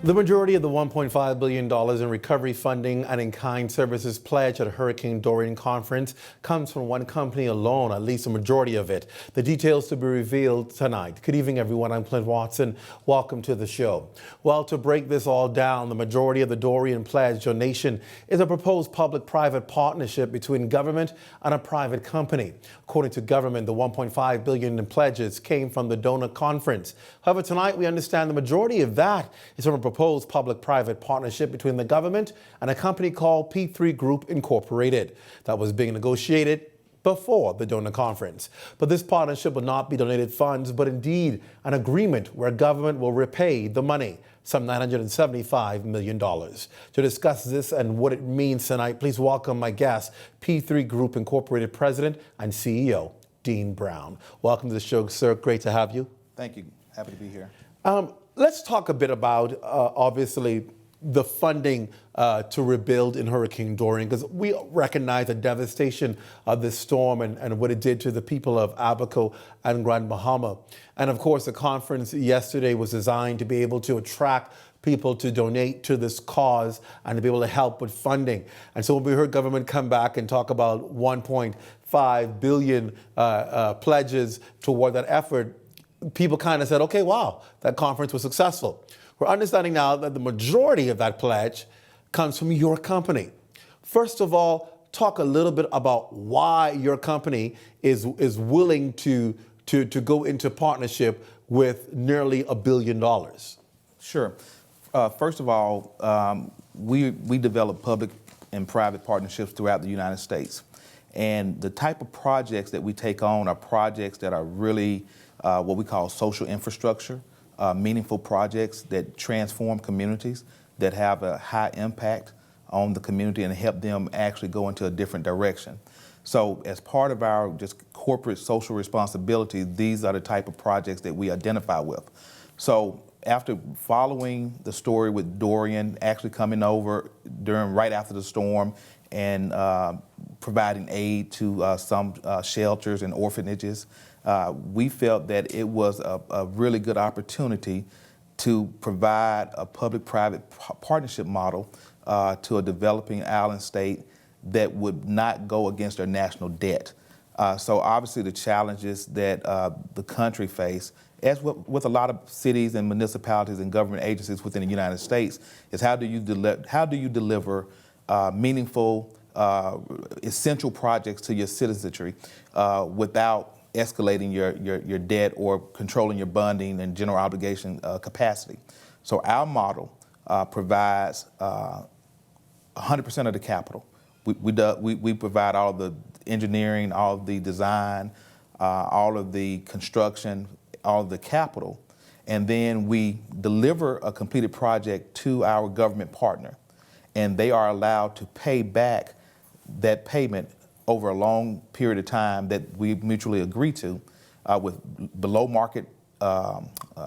The majority of the $1.5 billion in recovery funding and in-kind services pledged at Hurricane Dorian conference comes from one company alone, at least a majority of it. The details to be revealed tonight. Good evening, everyone. I'm Clint Watson. Welcome to the show. Well, to break this all down, the majority of the Dorian pledge donation is a proposed public-private partnership between government and a private company. According to government, the $1.5 billion in pledges came from the donor conference. However, tonight we understand the majority of that is from a proposed public-private partnership between the government and a company called P3 Group Incorporated that was being negotiated before the donor conference. But this partnership will not be donated funds, but indeed an agreement where government will repay the money, some $975 million. To discuss this and what it means tonight, please welcome my guest, P3 Group Incorporated President and CEO, Dean Brown. Welcome to the show, sir. Great to have you. Thank you. Happy to be here. Let's talk a bit about, obviously, the funding to rebuild in Hurricane Dorian, because we recognize the devastation of this storm and what it did to the people of Abaco and Grand Bahama. And of course, the conference yesterday was designed to be able to attract people to donate to this cause and to be able to help with funding. And so when we heard government come back and talk about 1.5 billion pledges toward that effort, people kind of said, okay, wow, that conference was successful. We're understanding now that the majority of that pledge comes from your company. First of all, talk a little bit about why your company is willing to go into partnership with nearly $1 billion. Sure. First of all, we develop public and private partnerships throughout the United States. And the type of projects that we take on are projects that are really what we call social infrastructure, meaningful projects that transform communities, that have a high impact on the community and help them actually go into a different direction. So as part of our just corporate social responsibility, these are the type of projects that we identify with. So after following the story with Dorian, actually coming over right after the storm and providing aid to some shelters and orphanages, we felt that it was a really good opportunity to provide a public-private partnership model to a developing island state that would not go against their national debt. So obviously the challenges that the country face, as with a lot of cities and municipalities and government agencies within the United States, is how do you deliver meaningful, essential projects to your citizenry without escalating your debt or controlling your bonding and general obligation capacity. So our model provides 100% of the capital. We provide all of the engineering, all of the design, all of the construction, all of the capital, and then we deliver a completed project to our government partner, and they are allowed to pay back that payment over a long period of time that we mutually agree to with below market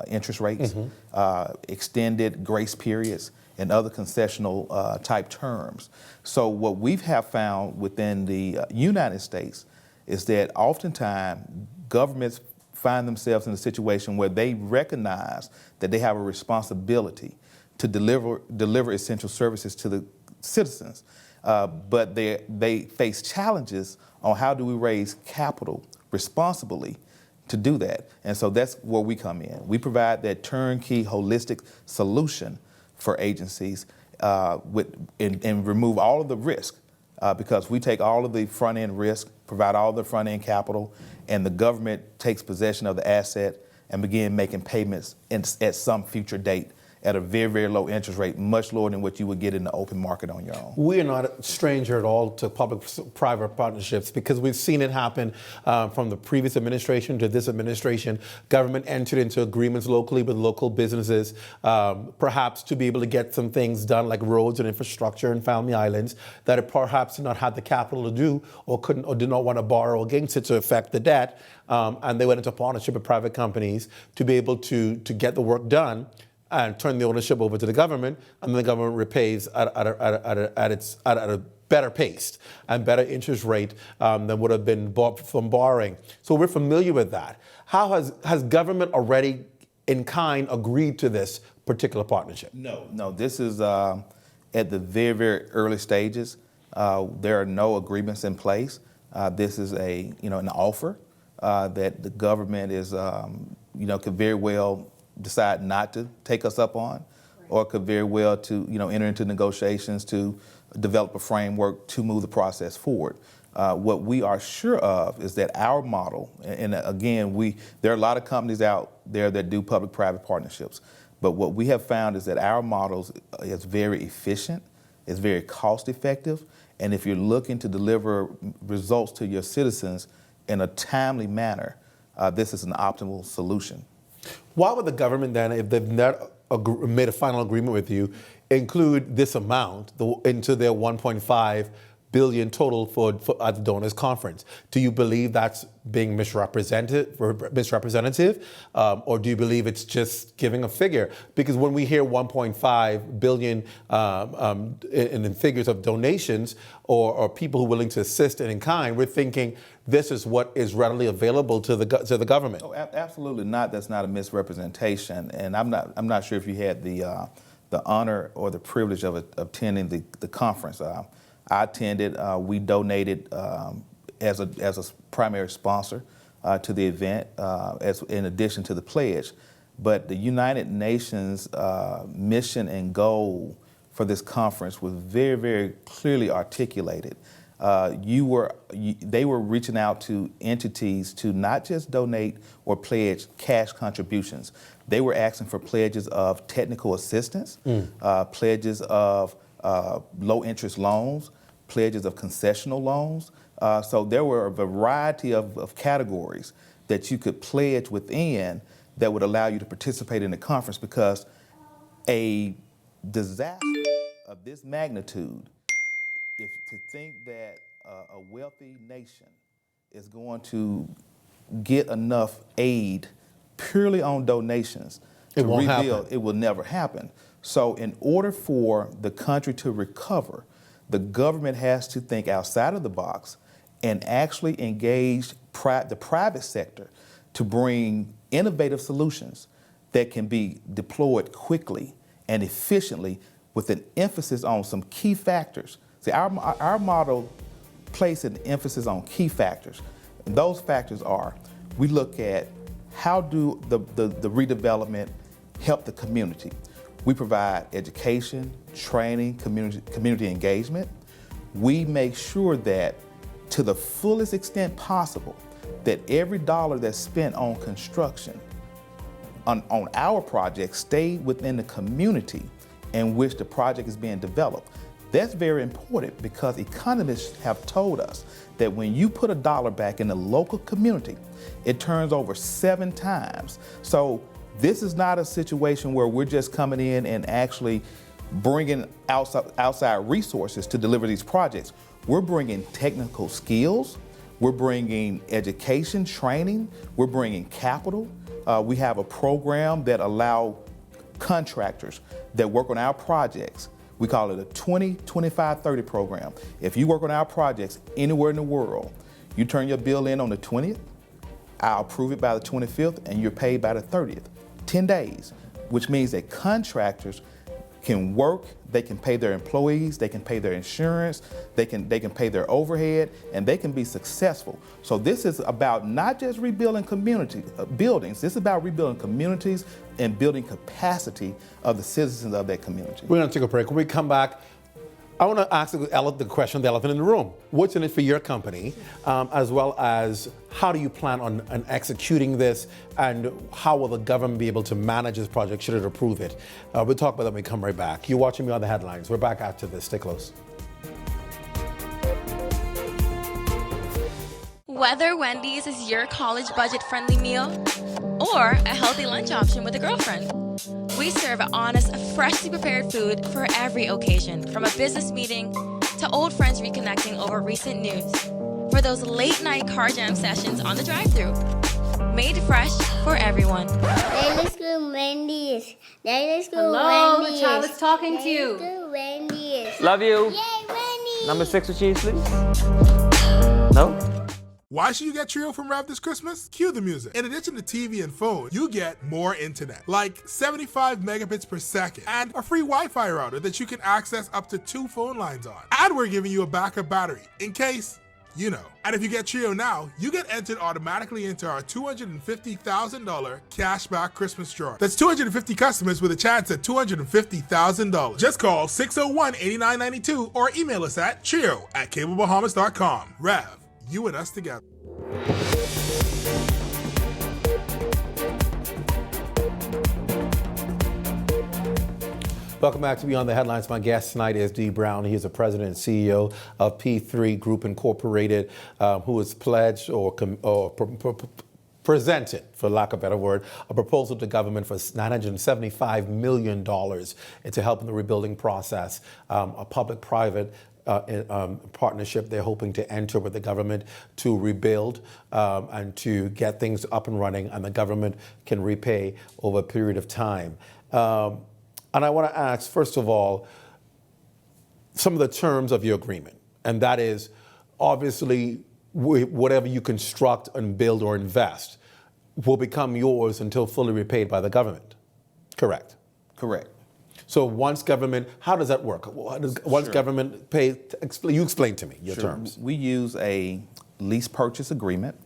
interest rates, extended grace periods, and other concessional type terms. So what we have found within the United States is that oftentimes governments find themselves in a situation where they recognize that they have a responsibility to deliver essential services to the citizens. But they face challenges on how do we raise capital responsibly to do that. And so that's where we come in. We provide that turnkey, holistic solution for agencies and remove all of the risk because we take all of the front-end risk, provide all the front-end capital, and the government takes possession of the asset and begin making payments at some future date at a very, very low interest rate, much lower than what you would get in the open market on your own. We are not a stranger at all to public-private partnerships because we've seen it happen from the previous administration to this administration. Government entered into agreements locally with local businesses, perhaps to be able to get some things done like roads and infrastructure in Family Islands that it perhaps did not have the capital to do or couldn't or did not want to borrow against it to affect the debt. And they went into partnership with private companies to be able to get the work done and turn the ownership over to the government, and then the government repays at a better pace and better interest rate than would have been bought from borrowing. So we're familiar with that. How has government already in kind agreed to this particular partnership? No, this is at the very, very early stages. There are no agreements in place. This is an offer that the government is, could very well decide not to take us up on, or could very well to, enter into negotiations to develop a framework to move the process forward. What we are sure of is that our model, and again, there are a lot of companies out there that do public-private partnerships, but what we have found is that our model is very efficient, it's very cost-effective, and if you're looking to deliver results to your citizens in a timely manner, this is an optimal solution. Why would the government then, if they've not made a final agreement with you, include this amount into their 1.5 billion total at the donors conference? Do you believe that's being misrepresentative, or do you believe it's just giving a figure? Because when we hear 1.5 billion in figures of donations or people who are willing to assist in kind, we're thinking this is what is readily available to the government. Oh, absolutely not. That's not a misrepresentation, and I'm not sure if you had the honor or the privilege of attending the conference. I attended. We donated as a primary sponsor to the event, in addition to the pledge. But the United Nations mission and goal for this conference was very, very clearly articulated. They were reaching out to entities to not just donate or pledge cash contributions. They were asking for pledges of technical assistance, pledges of low-interest loans, pledges of concessional loans. So there were a variety of categories that you could pledge within that would allow you to participate in the conference, because a disaster of this magnitude, if to think that a wealthy nation is going to get enough aid purely on donations to rebuild, it will never happen. So in order for the country to recover, the government has to think outside of the box and actually engage the private sector to bring innovative solutions that can be deployed quickly and efficiently, with an emphasis on some key factors. See, our model places an emphasis on key factors. And those factors are, we look at how do the redevelopment help the community. We provide education, training, community engagement. We make sure that, to the fullest extent possible, that every dollar that's spent on construction on our project stay within the community in which the project is being developed. That's very important, because economists have told us that when you put a dollar back in the local community, it turns over 7 times. So this is not a situation where we're just coming in and actually bringing outside resources to deliver these projects. We're bringing technical skills, we're bringing education, training, we're bringing capital. We have a program that allows contractors that work on our projects. We call it a 20-25-30 program. If you work on our projects anywhere in the world, you turn your bill in on the 20th, I'll approve it by the 25th, and you're paid by the 30th. 10 days, which means that contractors can work, they can pay their employees, they can pay their insurance, they can pay their overhead, and they can be successful. So this is about not just rebuilding buildings, this is about rebuilding communities and building capacity of the citizens of that community. We're going to take a break. When we come back, I want to ask the question, the elephant in the room. What's in it for your company, as well as how do you plan on executing this, and how will the government be able to manage this project should it approve it? We'll talk about that when we come right back. You're watching me on the headlines. We're back after this. Stay close. Whether Wendy's is your college budget-friendly meal or a healthy lunch option with a girlfriend, we serve honest, freshly prepared food for every occasion, from a business meeting to old friends reconnecting over recent news, for those late-night car jam sessions on the drive-thru. Made fresh for everyone. Let's go Wendy's. Let's go Hello, Wendy's. the child is talking to you. Let's go Wendy's. Love you. Yay, Wendy's. Number 6 with cheese, please. No? Why should you get Trio from Rev this Christmas? Cue the music. In addition to TV and phone, you get more internet, like 75 megabits per second, and a free Wi-Fi router that you can access up to 2 phone lines on. And we're giving you a backup battery, in case you know. And if you get Trio now, you get entered automatically into our $250,000 cashback Christmas draw. That's 250 customers with a chance at $250,000. Just call 601-8992 or email us at trio@cablebahamas.com. Rev, you and us together. Welcome back to Beyond the Headlines. My guest tonight is Dee Brown. He is the president and CEO of P3 Group Incorporated, who has pledged or presented, for lack of a better word, a proposal to government for $975 million to help in the rebuilding process, a public-private partnership they're hoping to enter with the government to rebuild and to get things up and running, and the government can repay over a period of time. And I want to ask, first of all, some of the terms of your agreement, and that is obviously whatever you construct and build or invest will become yours until fully repaid by the government. Correct? Correct. So once government, how does that work? Once government pays, you explain to me your terms. We use a lease purchase agreement.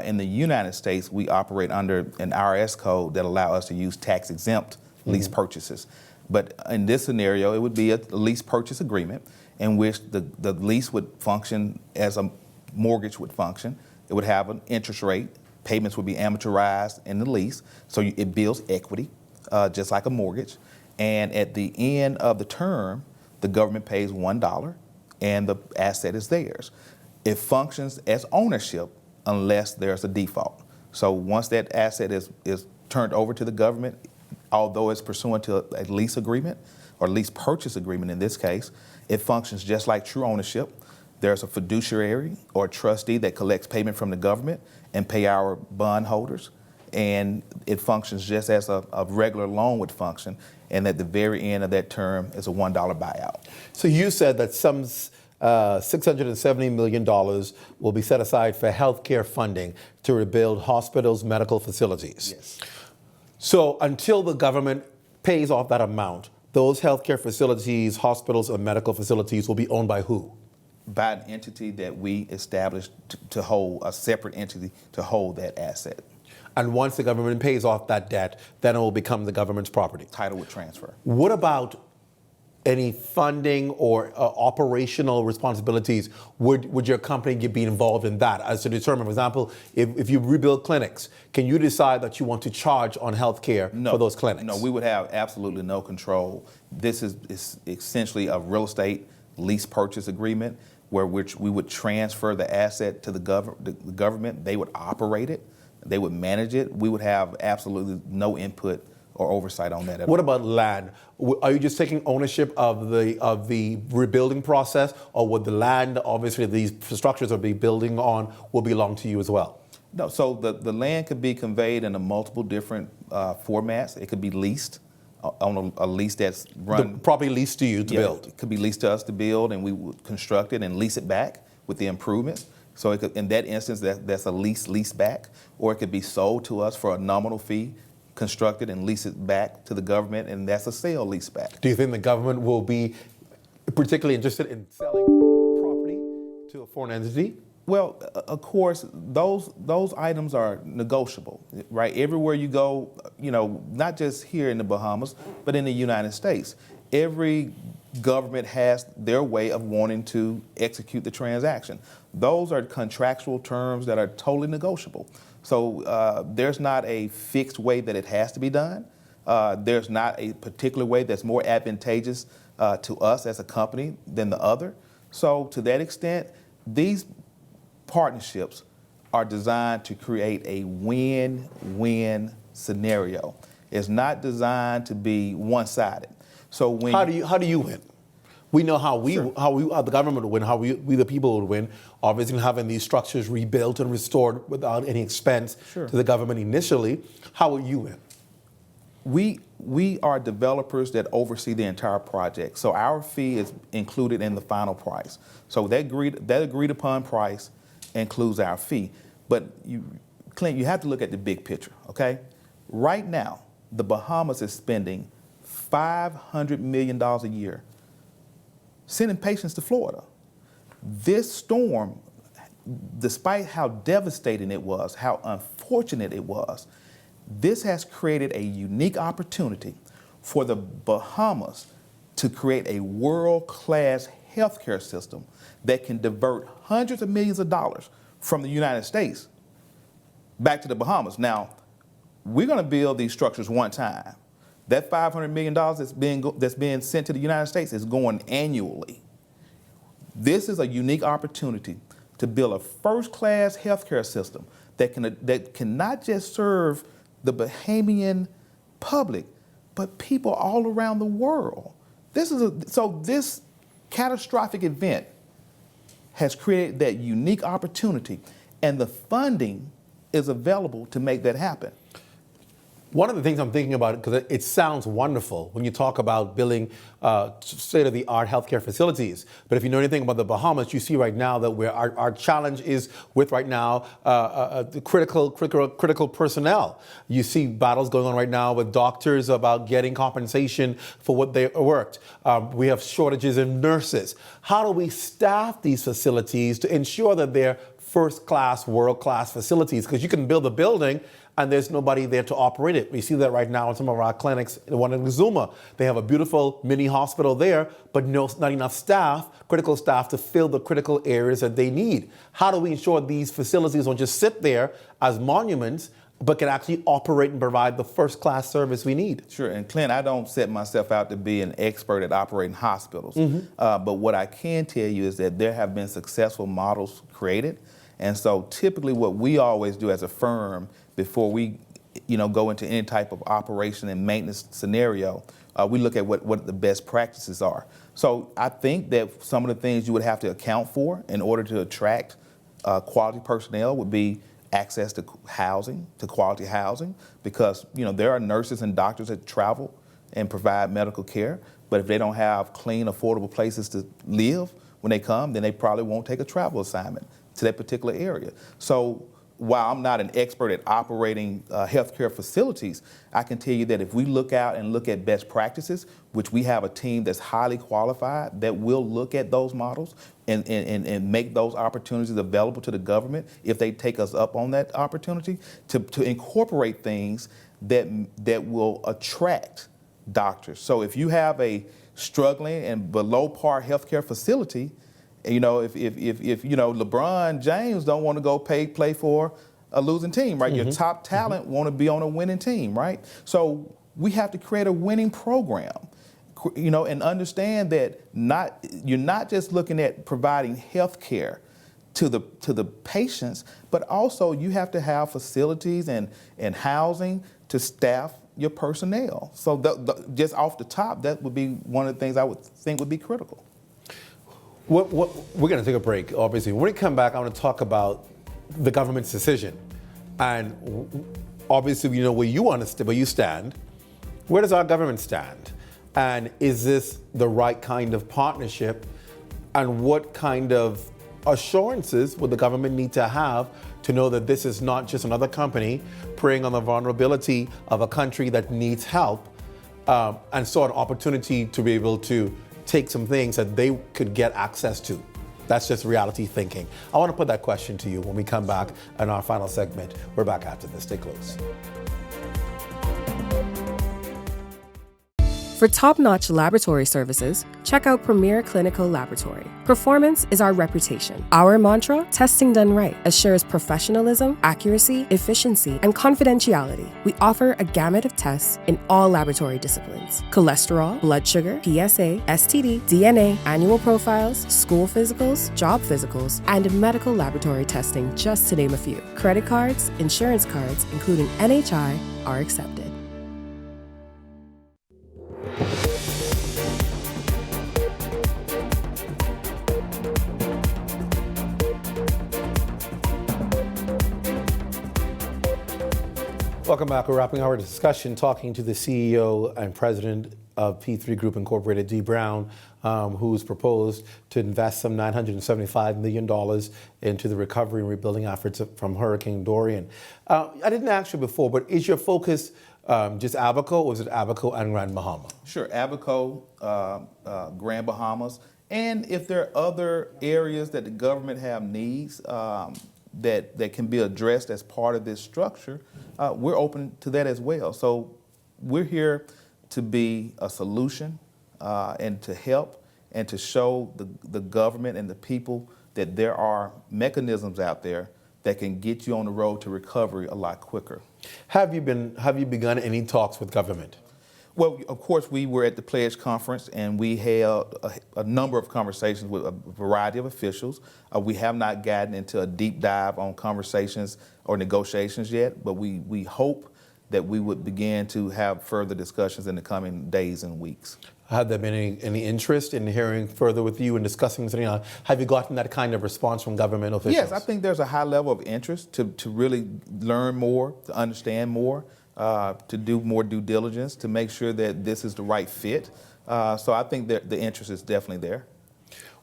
In the United States, we operate under an IRS code that allows us to use tax-exempt lease purchases. But in this scenario, it would be a lease purchase agreement in which the lease would function as a mortgage would function. It would have an interest rate. Payments would be amortized in the lease. So it builds equity, just like a mortgage. And at the end of the term, the government pays $1 and the asset is theirs. It functions as ownership unless there's a default. So once that asset is turned over to the government, although it's pursuant to a lease agreement or lease purchase agreement in this case, it functions just like true ownership. There's a fiduciary or a trustee that collects payment from the government and pay our bond holders. And it functions just as a regular loan would function. And at the very end of that term is a $1 buyout. So you said that some $670 million will be set aside for healthcare funding to rebuild hospitals, medical facilities. Yes. So until the government pays off that amount, those healthcare facilities, hospitals, and medical facilities will be owned by who? By an entity that we established to hold, a separate entity to hold that asset. And once the government pays off that debt, then it will become the government's property. Title would transfer. What about any funding or operational responsibilities? Would your company be involved in that as to determine, for example, if you rebuild clinics, can you decide that you want to charge on health care for those clinics? No, we would have absolutely no control. This is essentially a real estate lease purchase agreement where we would transfer the asset to the government. They would operate it. They would manage it. We would have absolutely no input or oversight on that at all. What about land? Are you just taking ownership of the rebuilding process, or would the land, obviously these structures are being building on, will belong to you as well? No, so the land could be conveyed in multiple different formats. It could be leased on a lease that's run. The property leased to you to build? It could be leased to us to build, and we would construct it and lease it back with the improvements. So it could, in that instance, that's a lease back, or it could be sold to us for a nominal fee, constructed and lease it back to the government, and that's a sale lease back. Do you think the government will be particularly interested in selling property to a foreign entity? Well, of course, those items are negotiable, right? Everywhere you go, not just here in the Bahamas, but in the United States, every government has their way of wanting to execute the transaction. Those are contractual terms that are totally negotiable. So there's not a fixed way that it has to be done. There's not a particular way that's more advantageous to us as a company than the other. So to that extent, these partnerships are designed to create a win-win scenario. It's not designed to be one-sided. So when how do you win? We know how the government would win, how we the people would win. Obviously, having these structures rebuilt and restored without any expense to the government initially. How would you win? We are developers that oversee the entire project. So our fee is included in the final price. So that agreed upon price includes our fee. But Clint, you have to look at the big picture, okay? Right now, the Bahamas is spending $500 million a year sending patients to Florida. This storm, despite how devastating it was, how unfortunate it was, this has created a unique opportunity for the Bahamas to create a world-class healthcare system that can divert hundreds of millions of dollars from the United States back to the Bahamas. Now, we're going to build these structures one time. That $500 million that's being sent to the United States is going annually. This is a unique opportunity to build a first-class healthcare system that can not just serve the Bahamian public, but people all around the world. So this catastrophic event has created that unique opportunity, and the funding is available to make that happen. One of the things I'm thinking about, because it sounds wonderful when you talk about building state-of-the-art healthcare facilities. But if you know anything about the Bahamas, you see right now that our challenge is with right now the critical personnel. You see battles going on right now with doctors about getting compensation for what they worked. We have shortages in nurses. How do we staff these facilities to ensure that they're first-class, world-class facilities? Because you can build a building and there's nobody there to operate it. We see that right now in some of our clinics. The one in Zuma, they have a beautiful mini hospital there, but not enough staff, critical staff, to fill the critical areas that they need. How do we ensure these facilities don't just sit there as monuments, but can actually operate and provide the first-class service we need? Sure, and Clint, I don't set myself out to be an expert at operating hospitals, but what I can tell you is that there have been successful models created, and so typically what we always do as a firm before we go into any type of operation and maintenance scenario, we look at what the best practices are. So I think that some of the things you would have to account for in order to attract quality personnel would be access to housing, to quality housing, because there are nurses and doctors that travel and provide medical care, but if they don't have clean, affordable places to live when they come, then they probably won't take a travel assignment to that particular area. So while I'm not an expert at operating healthcare facilities, I can tell you that if we look out and look at best practices, which we have a team that's highly qualified that will look at those models and make those opportunities available to the government if they take us up on that opportunity to incorporate things that will attract doctors. So if you have a struggling and below par healthcare facility, if LeBron James don't want to go play for a losing team, right? Your top talent want to be on a winning team, right? So we have to create a winning program, and understand that you're not just looking at providing health care to the patients, but also you have to have facilities and housing to staff your personnel. So just off the top, that would be one of the things I would think would be critical. We're going to take a break, obviously. When we come back, I want to talk about the government's decision. And obviously, we know where you stand. Where does our government stand? And is this the right kind of partnership? And what kind of assurances would the government need to have to know that this is not just another company preying on the vulnerability of a country that needs help, and saw an opportunity to be able to take some things that they could get access to? That's just reality thinking. I want to put that question to you when we come back in our final segment. We're back after this. Stay close. For top-notch laboratory services, check out Premier Clinical Laboratory. Performance is our reputation. Our mantra, testing done right, assures professionalism, accuracy, efficiency, and confidentiality. We offer a gamut of tests in all laboratory disciplines: cholesterol, blood sugar, PSA, STD, DNA, annual profiles, school physicals, job physicals, and medical laboratory testing, just to name a few. Credit cards, insurance cards, including NHI, are accepted. Welcome back. We're wrapping our discussion talking to the CEO and president of P3 Group Incorporated, Dee Brown. who's proposed to invest some $975 million into the recovery and rebuilding efforts from Hurricane Dorian. I didn't ask you before, but is your focus just Abaco, or is it Abaco and Grand Bahama? Sure, Abaco, Grand Bahamas, and if there are other areas that the government have needs that can be addressed as part of this structure, we're open to that as well. So we're here to be a solution and to help and to show the government and the people that there are mechanisms out there that can get you on the road to recovery a lot quicker. Have you begun any talks with government? Well, of course, we were at the Pledge Conference and we held a number of conversations with a variety of officials. We have not gotten into a deep dive on conversations or negotiations yet, but we hope that we would begin to have further discussions in the coming days and weeks. Have there been any interest in hearing further with you and discussing something? Have you gotten that kind of response from government officials? Yes, I think there's a high level of interest to really learn more, to understand more, to do more due diligence, to make sure that this is the right fit. So I think that the interest is definitely there.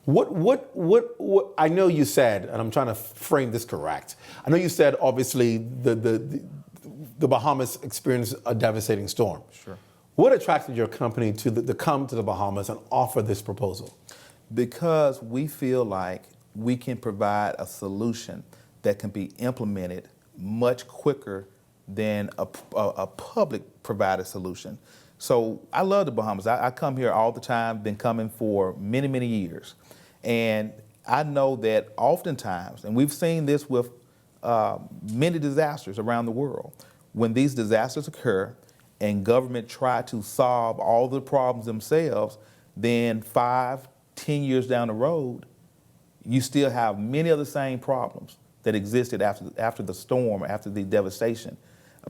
What I know you said, and I'm trying to frame this correct. I know you said obviously the Bahamas experienced a devastating storm. Sure. What attracted your company to come to the Bahamas and offer this proposal? Because we feel like we can provide a solution that can be implemented much quicker than a public provided solution. So I love the Bahamas. I come here all the time, been coming for many, many years. And I know that oftentimes, and we've seen this with many disasters around the world, when these disasters occur and government try to solve all the problems themselves, then 5, 10 years down the road, you still have many of the same problems that existed after the storm, after the devastation,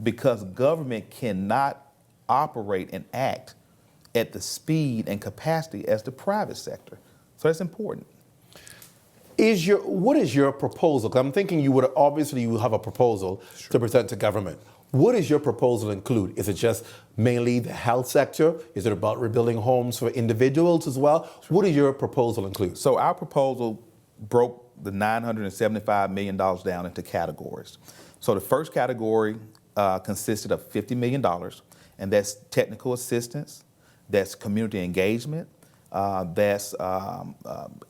because government cannot operate and act at the speed and capacity as the private sector. So that's important. What is your proposal? 'Cause I'm thinking you have a proposal to present to government. What does your proposal include? Is it just mainly the health sector? Is it about rebuilding homes for individuals as well? What does your proposal include? So our proposal broke the $975 million down into categories. So the first category consisted of $50 million, and that's technical assistance, that's community engagement, that's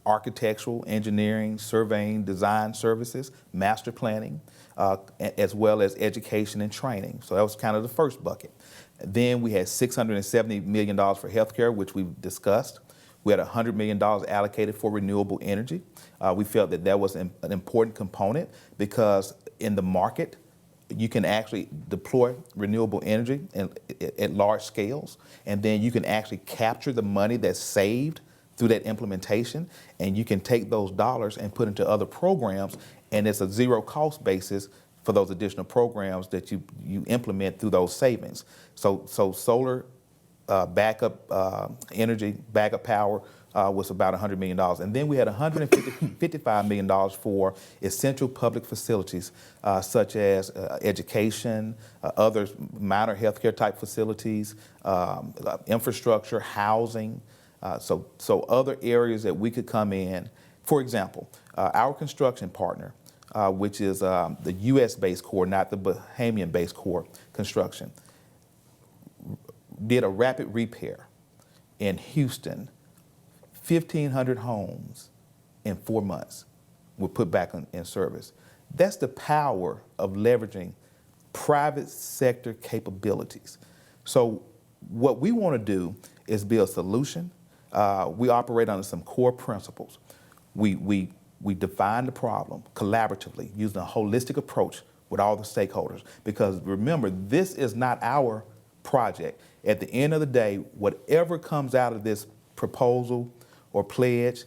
architectural, engineering, surveying, design services, master planning, as well as education and training. So that was kind of the first bucket. Then we had $670 million for healthcare, which we've discussed. We had $100 million allocated for renewable energy. We felt that that was an important component because in the market, you can actually deploy renewable energy at large scales, and then you can actually capture the money that's saved through that implementation, and you can take those dollars and put into other programs, and it's a zero cost basis for those additional programs that you implement through those savings. So solar backup energy, backup power was about $100 million. And then we had $155 million for essential public facilities, such as education, other minor healthcare type facilities, infrastructure, housing, so other areas that we could come in. For example, our construction partner, which is the US-based Corps, not the Bahamian-based Corps construction, did a rapid repair in Houston. 1,500 homes in 4 months were put back in service. That's the power of leveraging private sector capabilities. So what we want to do is be a solution. We operate under some core principles. We define the problem collaboratively using a holistic approach with all the stakeholders, because remember, this is not our project. At the end of the day, whatever comes out of this proposal or pledge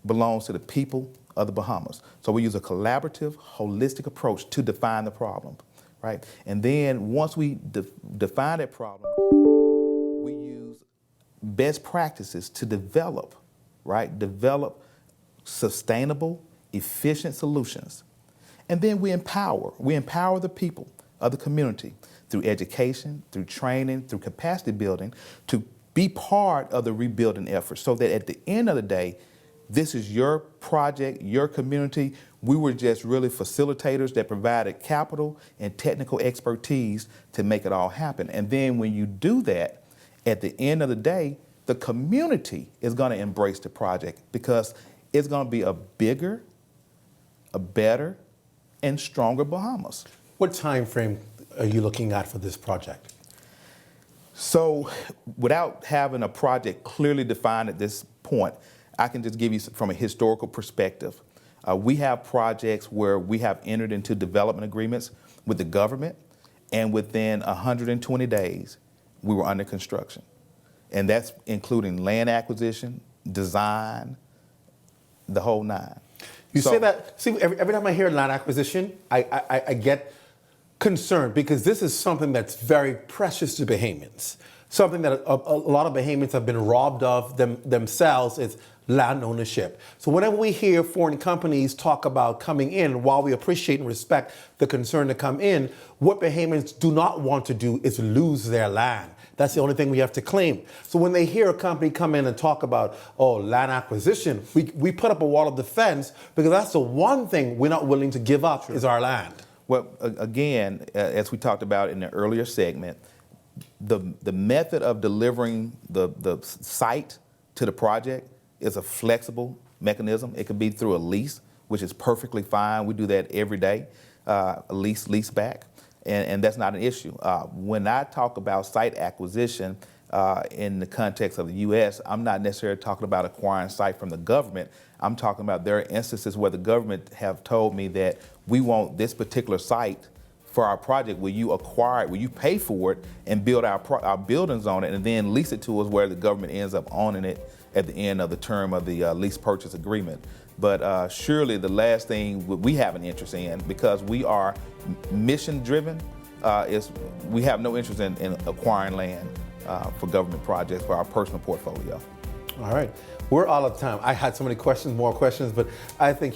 belongs to the people of the Bahamas. So we use a collaborative, holistic approach to define the problem, right? And then once we define that problem, we use best practices to develop, right? Develop sustainable, efficient solutions. And then we empower the people of the community through education, through training, through capacity building, to be part of the rebuilding effort so that at the end of the day, this is your project, your community. We were just really facilitators that provided capital and technical expertise to make it all happen. And then when you do that, at the end of the day, the community is going to embrace the project because it's going to be a bigger, a better, and stronger Bahamas. What time frame are you looking at for this project? So without having a project clearly defined at this point, I can just give you from a historical perspective. We have projects where we have entered into development agreements with the government, and within 120 days, we were under construction. And that's including land acquisition, design, the whole nine. You say that, see, every time I hear land acquisition, I get concerned because this is something that's very precious to Bahamians. Something that a lot of Bahamians have been robbed of themselves is land ownership. So whenever we hear foreign companies talk about coming in, while we appreciate and respect the concern to come in, what Bahamians do not want to do is lose their land. That's the only thing we have to claim. So when they hear a company come in and talk about, oh, land acquisition, we put up a wall of defense because that's the one thing we're not willing to give up is our land. Well, again, as we talked about in the earlier segment, the method of delivering the site to the project is a flexible mechanism. It could be through a lease, which is perfectly fine. We do that every day, lease back. And that's not an issue. When I talk about site acquisition in the context of the U.S., I'm not necessarily talking about acquiring site from the government. I'm talking about there are instances where the government have told me that we want this particular site for our project. Will you acquire it? Will you pay for it and build our buildings on it and then lease it to us where the government ends up owning it at the end of the term of the lease purchase agreement? But surely the last thing we have an interest in, because we are mission driven, is we have no interest in acquiring land for government projects for our personal portfolio. All right. We're out of time. I had so many questions, more questions, but I think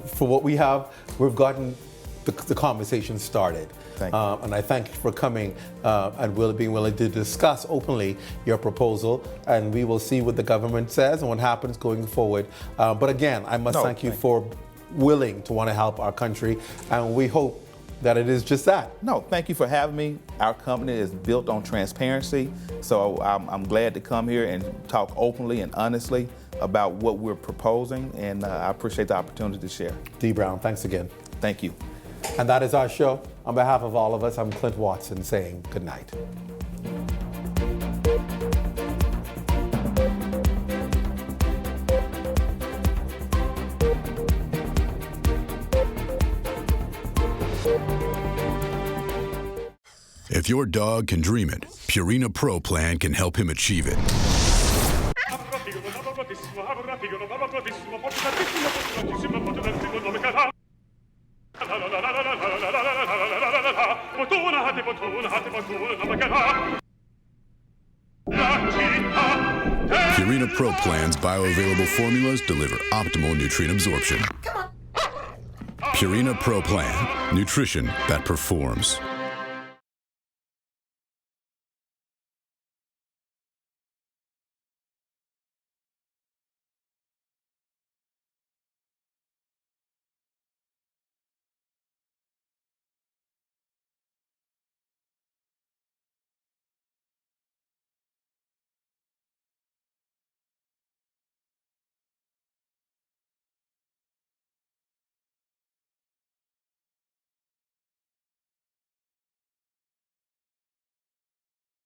for what we have, we've gotten the conversation started. Thank you. And I thank you for coming and being willing to discuss openly your proposal. And we will see what the government says and what happens going forward. But again, I must thank you for willing to want to help our country. And we hope that it is just that. No, thank you for having me. Our company is built on transparency. So I'm glad to come here and talk openly and honestly about what we're proposing. And I appreciate the opportunity to share. D. Brown, thanks again. Thank you. And that is our show. On behalf of all of us, I'm Clint Watson saying good night. If your dog can dream it, Purina Pro Plan can help him achieve it. Purina Pro Plan's bioavailable formulas deliver optimal nutrient absorption. Purina Pro Plan, nutrition that performs.